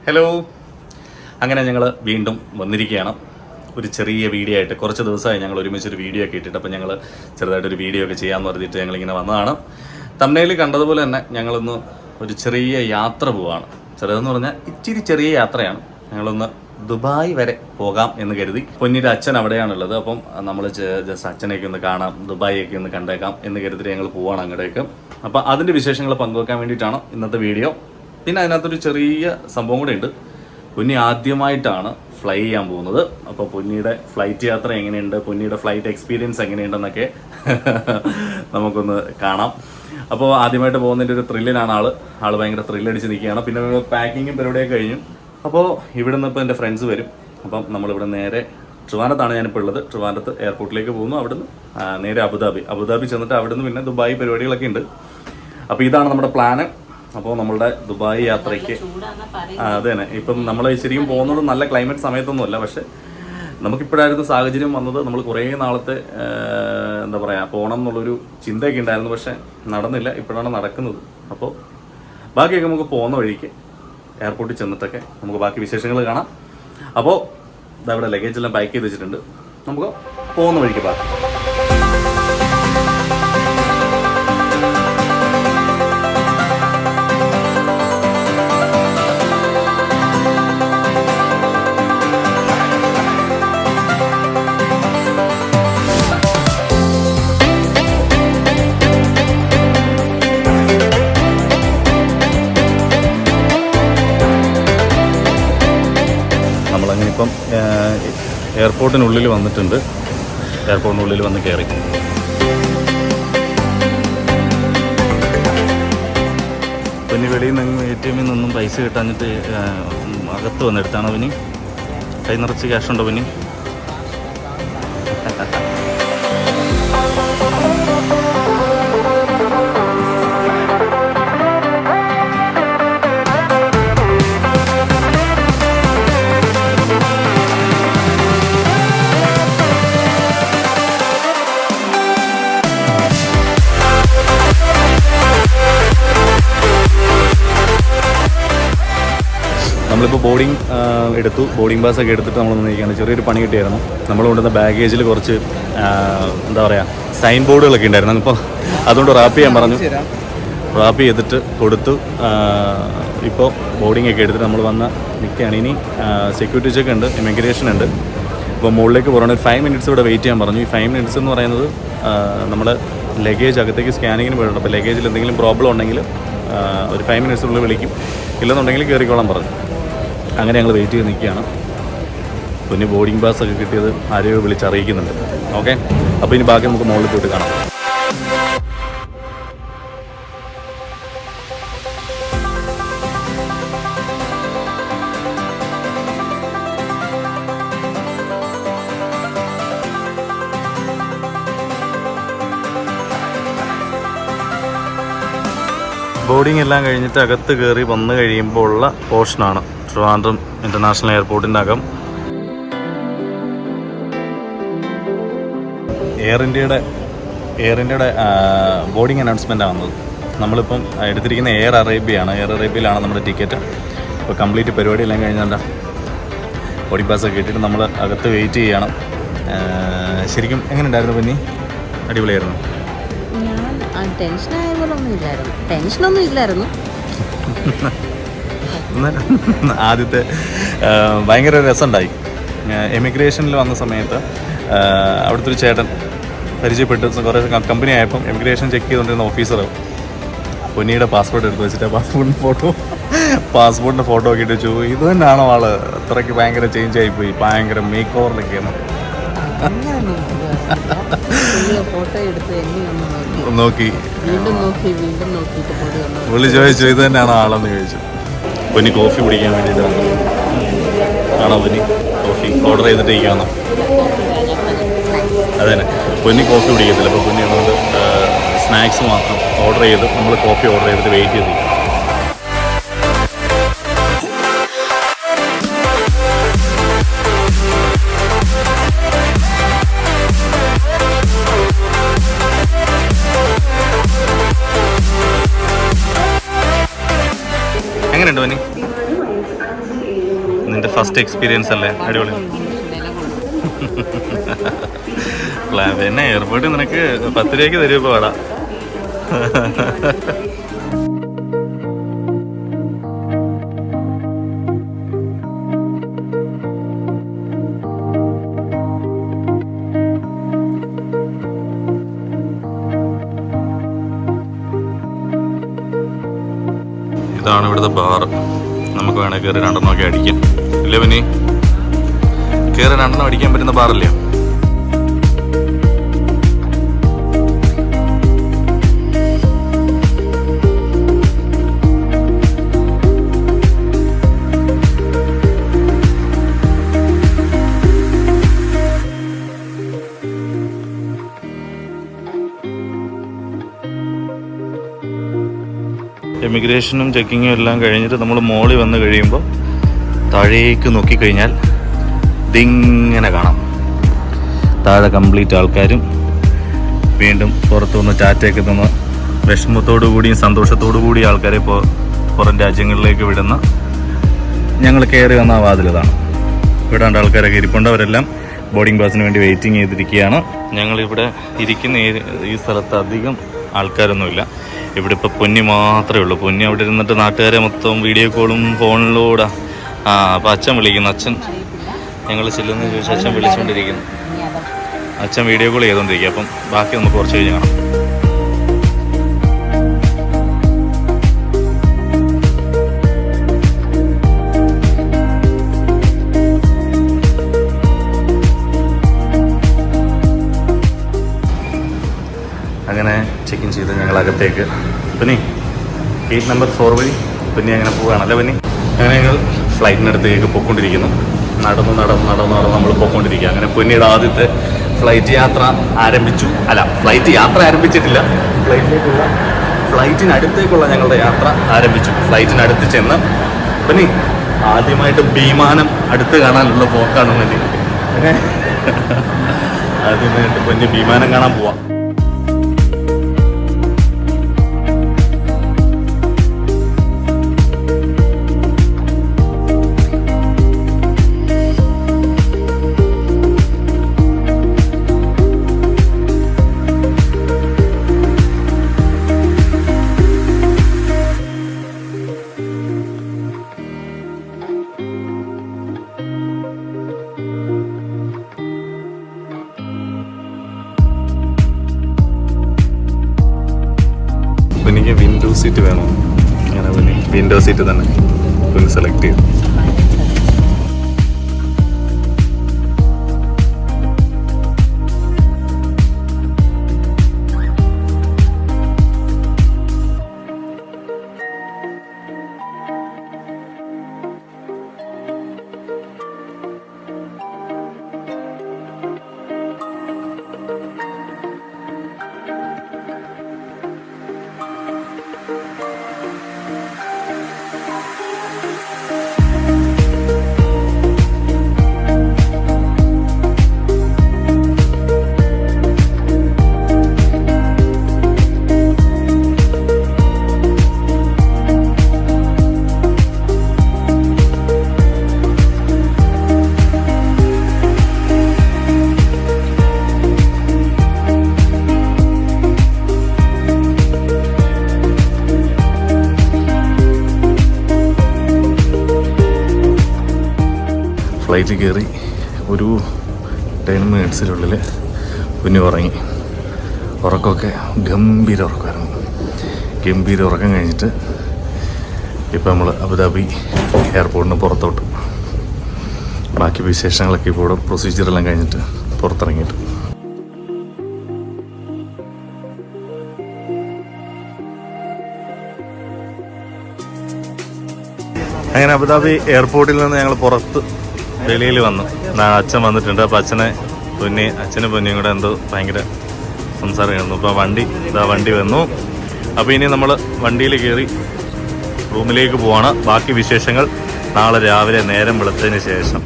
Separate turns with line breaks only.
Hello, അങ്ങനെ ഞങ്ങൾ വീണ്ടും വന്നിരിക്കുകയാണ് ഒരു ചെറിയ വീഡിയോ ആയിട്ട്. കുറച്ച് ദിവസമായി ഞങ്ങൾ ഒരുമിച്ചൊരു വീഡിയോ ഒക്കെ ഇട്ടിട്ട്, അപ്പോൾ ഞങ്ങൾ ചെറുതായിട്ടൊരു വീഡിയോ ഒക്കെ ചെയ്യാമെന്ന് പറഞ്ഞിട്ട് ഞങ്ങളിങ്ങനെ വന്നതാണ്. തംബ്നെയിലിൽ കണ്ടതുപോലെ തന്നെ ഞങ്ങളിന്ന് ഒരു ചെറിയ യാത്ര പോവാണ്. ചെറുതെന്ന് പറഞ്ഞാൽ ഇച്ചിരി ചെറിയ യാത്രയാണ്. ഞങ്ങളൊന്ന് ദുബായ് വരെ പോകാം എന്ന് കരുതി. പൊന്നിയുടെ അച്ഛൻ അവിടെയാണുള്ളത്. അപ്പം നമ്മൾ ജസ്റ്റ് അച്ഛനെയൊക്കെ ഒന്ന് കാണാം, ദുബായിയൊക്കെ ഒന്ന് കണ്ടേക്കാം എന്ന് കരുതിയിട്ട് ഞങ്ങൾ പോവാണ് അങ്ങോട്ടേക്ക്. അപ്പോൾ അതിൻ്റെ വിശേഷങ്ങൾ പങ്കുവെക്കാൻ വേണ്ടിയിട്ടാണ് ഇന്നത്തെ വീഡിയോ. പിന്നെ അതിനകത്തൊരു ചെറിയ സംഭവം കൂടെ ഉണ്ട്. പൊന്നി ആദ്യമായിട്ടാണ് ഫ്ലൈ ചെയ്യാൻ പോകുന്നത്. അപ്പോൾ പൊന്നിയുടെ ഫ്ലൈറ്റ് യാത്ര എങ്ങനെയുണ്ട്, പൊന്നിയുടെ ഫ്ലൈറ്റ് എക്സ്പീരിയൻസ് എങ്ങനെയുണ്ടെന്നൊക്കെ നമുക്കൊന്ന് കാണാം. അപ്പോൾ ആദ്യമായിട്ട് പോകുന്നതിൻ്റെ ഒരു ത്രില്ലിനാണ് ആൾ ഭയങ്കര ത്രില്ലടിച്ച് നിൽക്കുകയാണ്. പിന്നെ പാക്കിങ്ങും പരിപാടിയൊക്കെ കഴിഞ്ഞു. അപ്പോൾ ഇവിടെ നിന്ന് ഇപ്പോൾ എൻ്റെ ഫ്രണ്ട്സ് വരും. അപ്പം നമ്മളിവിടെ നേരെ ട്രിവാൻഡ്രത്താണ് ഞാനിപ്പോൾ ഉള്ളത്. ട്രിവാൻഡ്രത്ത് എയർപോർട്ടിലേക്ക് പോകുന്നു. അവിടുന്ന് നേരെ അബുദാബി ചെന്നിട്ട് അവിടുന്ന് പിന്നെ ദുബായ് പരിപാടികളൊക്കെ ഉണ്ട്. അപ്പോൾ ഇതാണ് നമ്മുടെ പ്ലാന്. അപ്പോൾ നമ്മളുടെ ദുബായ് യാത്രയ്ക്ക് അത് തന്നെ. ഇപ്പം നമ്മൾ ശരിക്കും പോകുന്നത് നല്ല ക്ലൈമറ്റ് സമയത്തൊന്നുമല്ല, പക്ഷെ നമുക്കിപ്പോഴായിരുന്നു സാഹചര്യം വന്നത്. നമ്മൾ കുറേ നാളത്തെ എന്താ പറയുക പോകണം എന്നുള്ളൊരു ചിന്തയൊക്കെ ഉണ്ടായിരുന്നു, പക്ഷെ നടന്നില്ല. ഇപ്പോഴാണ് നടക്കുന്നത്. അപ്പോൾ ബാക്കിയൊക്കെ നമുക്ക് പോകുന്ന വഴിക്ക് എയർപോർട്ടിൽ ചെന്നിട്ടൊക്കെ നമുക്ക് ബാക്കി വിശേഷങ്ങൾ കാണാം. അപ്പോൾ ഇതവിടെ ലഗേജ് എല്ലാം പാക്ക് ചെയ്ത് വെച്ചിട്ടുണ്ട്. നമുക്ക് പോകുന്ന വഴിക്ക് ബാക്കി. നമ്മളങ്ങനെ ഇപ്പം എയർപോർട്ടിനുള്ളിൽ വന്നിട്ടുണ്ട്. എയർപോർട്ടിനുള്ളിൽ വന്ന് കയറി. പിന്നെ വെളിയിൽ നിന്ന് ATM നിന്നും പൈസ കിട്ടാഞ്ഞിട്ട് അകത്ത് വന്നെടുത്താണ്. പിന്നെ കൈ നിറച്ച് ക്യാഷ് ഉണ്ടോ? പിന്നെ നമ്മളിപ്പോൾ ബോർഡിംഗ് പാസ്സൊക്കെ എടുത്തിട്ട് നമ്മൾ വന്നിരിക്കുകയാണ്. ചെറിയൊരു പണി കിട്ടിയായിരുന്നു. നമ്മൾ കൊണ്ടുവന്ന ബാഗേജിൽ കുറച്ച് എന്താ പറയുക സൈൻ ബോർഡുകളൊക്കെ ഉണ്ടായിരുന്നു. അപ്പോൾ അതുകൊണ്ട് റാപ്പ് ചെയ്യാൻ പറഞ്ഞു. റാപ്പ് ചെയ്തിട്ട് കൊടുത്തു. ഇപ്പോൾ ബോർഡിംഗ് ഒക്കെ എടുത്തിട്ട് നമ്മൾ വന്ന് നിൽക്കുകയാണ്. ഇനി സെക്യൂരിറ്റി ചെക്ക് ഉണ്ട്, ഇമിഗ്രേഷൻ ഉണ്ട്. ഇപ്പോൾ മുകളിലേക്ക് പോകണം. ഒരു 5 മിനിറ്റ്സ് ഇവിടെ വെയിറ്റ് ചെയ്യാൻ പറഞ്ഞു. ഈ 5 മിനിറ്റ്സ് എന്ന് പറയുന്നത് നമ്മൾ ലഗേജ് അകത്തേക്ക് സ്കാനിങ്ങിന് പോയിട്ടുണ്ട്. അപ്പോൾ ലഗേജിൽ എന്തെങ്കിലും പ്രോബ്ലം ഉണ്ടെങ്കിൽ ഒരു 5 മിനിറ്റ്സിനുള്ളിൽ വിളിക്കും. ഇല്ലെന്നുണ്ടെങ്കിൽ കയറിക്കോളാൻ പറഞ്ഞു. അങ്ങനെ ഞങ്ങൾ വെയിറ്റ് ചെയ്ത് നിൽക്കുകയാണ്. പിന്നെ ബോർഡിംഗ് പാസ്സൊക്കെ കിട്ടിയത് ആരെയോ വിളിച്ചറിയിക്കുന്നുണ്ട്. ഓക്കെ, അപ്പോൾ ഇനി ബാക്കി നമുക്ക് മുകളിൽ പോയിട്ട് കാണാം. ബോർഡിംഗ് എല്ലാം കഴിഞ്ഞിട്ട് അകത്ത് കയറി വന്നു കഴിയുമ്പോൾ ഉള്ള പോർഷനാണ് ട്രിവാൻഡ്രം ഇൻ്റർനാഷണൽ എയർപോർട്ടിൻ്റെ അകം. എയർ ഇന്ത്യയുടെ ബോർഡിംഗ് അനൗൺസ്മെൻറ്റാണ് വന്നത്. നമ്മളിപ്പം എടുത്തിരിക്കുന്ന എയർ അറേബ്യയിലാണ് നമ്മുടെ ടിക്കറ്റ്. ഇപ്പോൾ കംപ്ലീറ്റ് പരിപാടിയെല്ലാം കഴിഞ്ഞാൽ ബോർഡിംഗ് പാസ്സൊക്കെ ഇട്ടിട്ട് നമ്മൾ അകത്ത് വെയിറ്റ് ചെയ്യണം. ശരിക്കും എങ്ങനെ ഉണ്ടായിരുന്നു? പിന്നെ അടിപൊളിയായിരുന്നു.
ടെൻഷനൊന്നും ഇല്ലായിരുന്നു.
ആദ്യത്തെ ഭയങ്കര രസമുണ്ടായി. എമിഗ്രേഷനിൽ വന്ന സമയത്ത് അവിടുത്തെ ഒരു ചേട്ടൻ പരിചയപ്പെട്ട് കുറേ കമ്പനി ആയപ്പം എമിഗ്രേഷൻ ചെക്ക് ചെയ്തുകൊണ്ടിരുന്ന ഓഫീസർ പൊന്നിയുടെ പാസ്പോർട്ട് എടുത്ത് വെച്ചിട്ട് പാസ്പോർട്ടിൻ്റെ ഫോട്ടോ ഒക്കെ ഇട്ട് വെച്ചു. ഇത് തന്നെയാണോ ആള്? അത്രയ്ക്ക് ഭയങ്കര ചേഞ്ച് ആയിപ്പോയി. ഭയങ്കര മേക്ക് ഓവറിലൊക്കെയാണ്. നോക്കി പുള്ളി ചോദിച്ചു ഇത് തന്നെയാണോ ആളെന്ന് ചോദിച്ചു. പൊന്നി കോഫി കുടിക്കാൻ വേണ്ടിയിട്ട് ആണോ? പൊന്നി കോഫി ഓർഡർ ചെയ്തിട്ട് ഇരിക്കാന്നോ? അതെ തന്നെ, പൊന്നി കോഫി കുടിക്കത്തില്ല. അപ്പോൾ പൊന്നി അതുകൊണ്ട് സ്നാക്സ് മാത്രം ഓർഡർ ചെയ്ത് നമ്മൾ കോഫി ഓർഡർ ചെയ്തിട്ട് വെയിറ്റ് ചെയ്തിരിക്കും. എങ്ങനെയുണ്ട് പനി? നിന്റെ ഫസ്റ്റ് എക്സ്പീരിയൻസ് അല്ലേ? അടിപൊളി. പിന്നെ എയർപോർട്ടിൽ നിനക്ക് 10 രൂപയ്ക്ക് തരും ഇപ്പോൾ വേടാ. ഇതാണ് ഇവിടുത്തെ ബാർ. നമുക്ക് വേണേൽ കയറി 2 എണ്ണമൊക്കെ അടിക്കാം. ഇല്ലേ പിന്നെ കയറി 2 എണ്ണം അടിക്കാൻ പറ്റുന്ന ബാറല്ലേ? എമിഗ്രേഷനും ചെക്കിങ്ങും എല്ലാം കഴിഞ്ഞിട്ട് നമ്മൾ മോളിൽ വന്ന് കഴിയുമ്പോൾ താഴേക്ക് നോക്കിക്കഴിഞ്ഞാൽ ഇതിങ്ങനെ കാണാം. താഴെ കംപ്ലീറ്റ് ആൾക്കാരും വീണ്ടും പുറത്തു നിന്ന് ടാറ്റയൊക്കെ തന്ന് വിഷമത്തോടു കൂടിയും സന്തോഷത്തോടു കൂടി ആൾക്കാരെ ഇപ്പോൾ പുറം രാജ്യങ്ങളിലേക്ക് വിടുന്ന ഞങ്ങൾ കയറി വന്ന ആ വാതിലതാണ്. വിടാണ്ട് ആൾക്കാരൊക്കെ ഇരിപ്പുണ്ട്. അവരെല്ലാം ബോർഡിംഗ് പാസിന് വേണ്ടി വെയിറ്റിംഗ് ചെയ്തിരിക്കുകയാണ്. ഞങ്ങളിവിടെ ഇരിക്കുന്ന ഈ സ്ഥലത്ത് അധികം ആൾക്കാരൊന്നുമില്ല. ഇവിടെ ഇപ്പോൾ പൊന്നി മാത്രമേ ഉള്ളൂ. പൊന്നി അവിടെ ഇരുന്നിട്ട് നാട്ടുകാരെ മൊത്തം വീഡിയോ കോളും ഫോണിലൂടെ. അപ്പോൾ അച്ഛൻ വിളിക്കുന്നു. അച്ഛൻ ഞങ്ങൾ ചെല്ലുന്ന ചോദിച്ചാൽ അച്ഛൻ വിളിച്ചുകൊണ്ടിരിക്കുന്നു. അച്ഛൻ വീഡിയോ കോൾ ചെയ്തുകൊണ്ടിരിക്കുക. അപ്പം ബാക്കി നമുക്ക് കുറച്ച് കഴിഞ്ഞ് കാണാം. അങ്ങനെ ചെക്ക് ഇൻ ചെയ്ത് ഞങ്ങൾ അകത്തേക്ക് പിന്നെ ഗേറ്റ് നമ്പർ 4 വഴി പിന്നെ അങ്ങനെ പോവുകയാണല്ലേ പിന്നെ. അങ്ങനെ ഞങ്ങൾ ഫ്ലൈറ്റിനടുത്തേക്ക് പോയിക്കൊണ്ടിരിക്കുന്നു. നടന്ന് നമ്മൾ പോയിക്കൊണ്ടിരിക്കുക. അങ്ങനെ പൊന്നിയുടെ ആദ്യത്തെ ഫ്ലൈറ്റ് യാത്ര ആരംഭിച്ചു. അല്ല, ഫ്ലൈറ്റ് യാത്ര ആരംഭിച്ചിട്ടില്ല. ഫ്ലൈറ്റിനടുത്തേക്കുള്ള ഞങ്ങളുടെ യാത്ര ആരംഭിച്ചു. ഫ്ലൈറ്റിനടുത്ത് ചെന്ന് പിന്നെ ആദ്യമായിട്ട് വിമാനം അടുത്ത് കാണാനുള്ള പോക്കാണ് പൊന്നി. അങ്ങനെ ആദ്യമായിട്ട് പൊന്നി വിമാനം കാണാൻ പോവാം. എനിക്ക് വിൻഡോ സീറ്റ് വേണോ? അങ്ങനെ പിന്നെ വിൻഡോ സീറ്റ് തന്നെ പിന്നെ സെലക്ട് ചെയ്തു. ഫ്ലൈറ്റ് കയറി ഒരു 10 മിനിറ്റ്സിനുള്ളിൽ പിന്നെ ഉറങ്ങി. ഉറക്കമൊക്കെ ഗംഭീര ഉറക്കമായിരുന്നു. ഗംഭീര ഉറക്കം കഴിഞ്ഞിട്ട് ഇപ്പോൾ നമ്മൾ അബുദാബി എയർപോർട്ടിന് പുറത്തോട്ട്. ബാക്കി വിശേഷങ്ങളൊക്കെ ഇപ്പോൾ ഇവിടെ പ്രൊസീജിയറെല്ലാം കഴിഞ്ഞിട്ട് പുറത്തിറങ്ങിയിട്ട്. അങ്ങനെ അബുദാബി എയർപോർട്ടിൽ നിന്ന് ഞങ്ങൾ പുറത്ത് വെളിയിൽ വന്നു. അച്ഛൻ വന്നിട്ടുണ്ട്. അപ്പോൾ അച്ഛനും പൊന്നിയും കൂടെ എന്തോ ഭയങ്കര സംസാരമായിരുന്നു. ഇപ്പോൾ വണ്ടി വന്നു. അപ്പോൾ ഇനി നമ്മൾ വണ്ടിയിൽ കയറി റൂമിലേക്ക് പോവാണ്. ബാക്കി വിശേഷങ്ങൾ നാളെ രാവിലെ നേരം വെളുത്തതിന് ശേഷം.